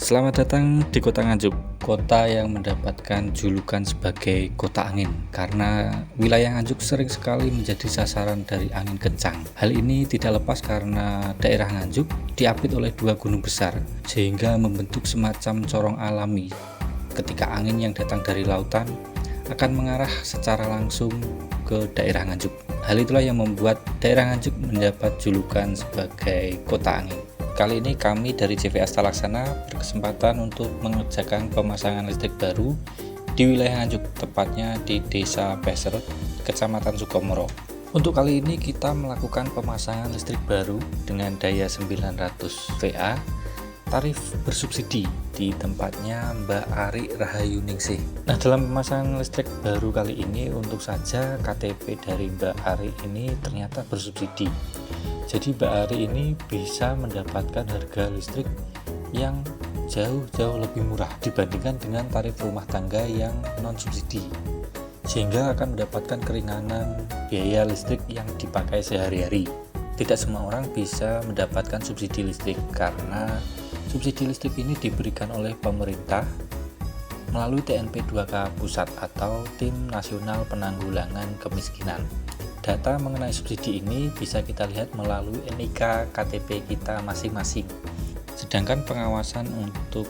Selamat datang di Kota Nganjuk, kota yang mendapatkan julukan sebagai kota angin karena wilayah Nganjuk sering sekali menjadi sasaran dari angin kencang. Hal ini tidak lepas karena daerah Nganjuk diapit oleh dua gunung besar sehingga membentuk semacam corong alami ketika angin yang datang dari lautan akan mengarah secara langsung ke daerah Nganjuk. Hal itulah yang membuat daerah Nganjuk mendapat julukan sebagai kota angin. Kali ini kami dari CV Asta Laksana berkesempatan untuk mengerjakan pemasangan listrik baru di wilayah Nganjuk, tepatnya di Desa Peserut, Kecamatan Sukomoro. Untuk kali ini kita melakukan pemasangan listrik baru dengan daya 900 VA, tarif bersubsidi di tempatnya Mbak Ari Rahayuningsih. Nah, dalam pemasangan listrik baru kali ini untuk saja KTP dari Mbak Ari ini ternyata bersubsidi. Jadi Mbak Ari ini bisa mendapatkan harga listrik yang jauh lebih murah dibandingkan dengan tarif rumah tangga yang non subsidi, sehingga akan mendapatkan keringanan biaya listrik yang dipakai sehari-hari. Tidak semua orang bisa mendapatkan subsidi listrik karena subsidi listrik ini diberikan oleh pemerintah melalui TNP 2K Pusat atau Tim Nasional Penanggulangan Kemiskinan. Data mengenai subsidi ini bisa kita lihat melalui NIK KTP kita masing-masing. Sedangkan pengawasan untuk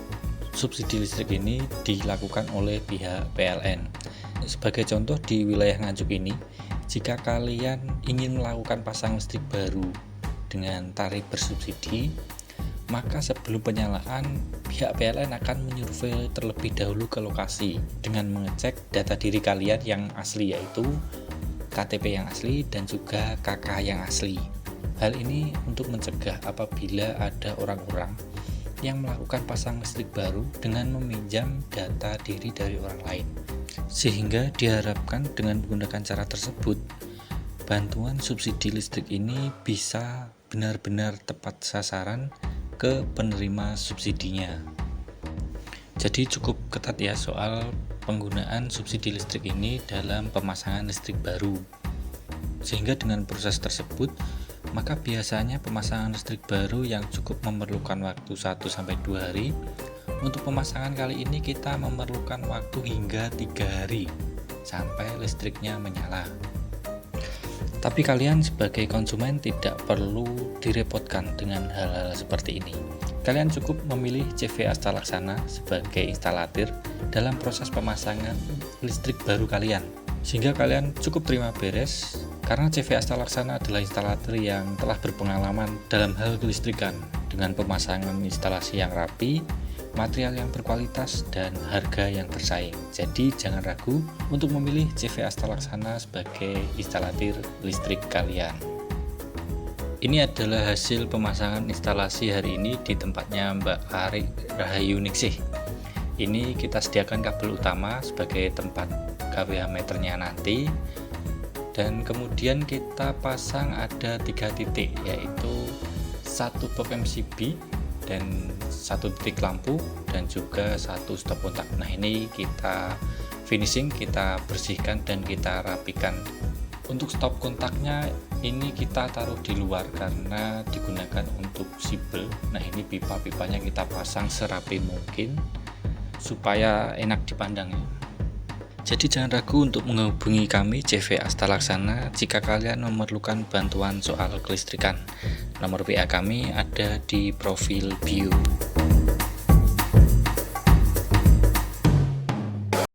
subsidi listrik ini dilakukan oleh pihak PLN. Sebagai contoh di wilayah Nganjuk ini, jika kalian ingin melakukan pasang listrik baru dengan tarif bersubsidi, maka sebelum penyalaan, pihak PLN akan menyurvei terlebih dahulu ke lokasi dengan mengecek data diri kalian yang asli, yaitu KTP yang asli dan juga KK yang asli. Hal ini untuk mencegah apabila ada orang-orang yang melakukan pasang listrik baru dengan meminjam data diri dari orang lain. Sehingga diharapkan dengan menggunakan cara tersebut, bantuan subsidi listrik ini bisa benar-benar tepat sasaran ke penerima subsidinya. Jadi cukup ketat ya soal penggunaan subsidi listrik ini dalam pemasangan listrik baru. Sehingga dengan proses tersebut, maka biasanya pemasangan listrik baru yang cukup memerlukan waktu 1-2 hari, untuk pemasangan kali ini kita memerlukan waktu hingga 3 hari sampai listriknya menyala. Tapi kalian sebagai konsumen tidak perlu direpotkan dengan hal-hal seperti ini. Kalian cukup memilih CV Asta Laksana sebagai instalatir dalam proses pemasangan listrik baru kalian, sehingga kalian cukup terima beres karena CV Asta Laksana adalah instalatir yang telah berpengalaman dalam hal kelistrikan dengan pemasangan instalasi yang rapi, material yang berkualitas, dan harga yang bersaing. Jadi jangan ragu untuk memilih CV Asta Laksana sebagai instalatir listrik kalian. Ini adalah hasil pemasangan instalasi hari ini di tempatnya Mbak Ari Rahayuningsih. Ini kita sediakan kabel utama sebagai tempat KWH meternya nanti, dan kemudian kita pasang ada 3 titik, yaitu 1 box MCB dan 1 titik lampu dan juga 1 stop kontak. Nah, ini kita finishing, kita bersihkan dan kita rapikan. Untuk stop kontaknya ini kita taruh di luar karena digunakan untuk sibel. Nah, ini pipa-pipanya kita pasang serapi mungkin supaya enak dipandang ya. Jadi jangan ragu untuk menghubungi kami CV Asta Laksana jika kalian memerlukan bantuan soal kelistrikan. Nomor WA kami ada di profil bio.